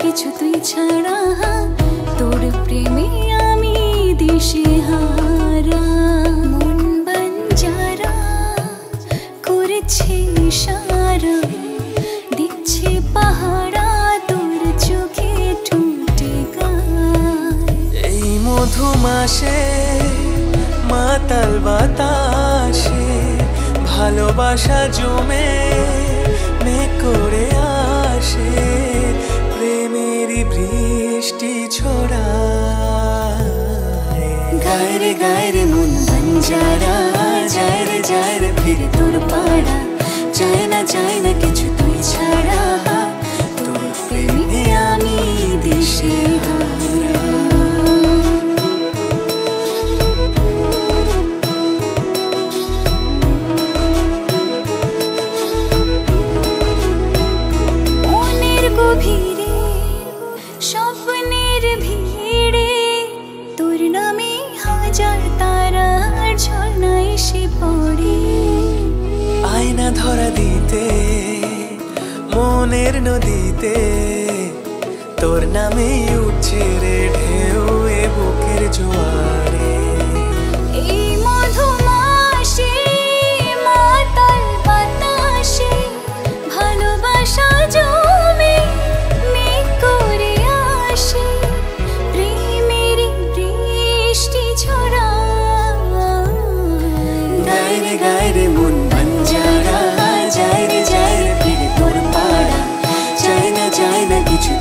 কিছু তুই ছাড়া, তোর প্রেমে আমি দিশেহারা। মন বাঞ্জারা করেছে ইশারা, দিচ্ছে পাহারা তোর চোখে টুটে গায়। এই মধুমাসে মাতাল বাতাসে ভালোবাসা জমে মেঘ করে আসে, প্রেমেরই বৃষ্টি ছড়ায়। গায় রে গায় রে মন বাঞ্জারা, যায় রে ফিরে তোর পাড়া। চায় না কিছু তুই ছাড়া, তোর প্রেমে আমি দিশেহারা। গভীরে স্বপ্নের ভিড়ে তোর নামে হাজার তারার ঝর্ণা এসে পড়ে। আয়না ধরা দিতে মনের নদীতে তোর নামে উঠছে রে ঢেউ এ বুকের জোয়ারে। এই মধুমাসে মাতাল বাতাসে ভালোবাসা জমে মেঘ করে আসে, প্রেমেরই বৃষ্টি ছড়ায়। গায় রে মন বাঞ্জারা, যায় রে ফিরে তোর পাড়া। চায় না কিছু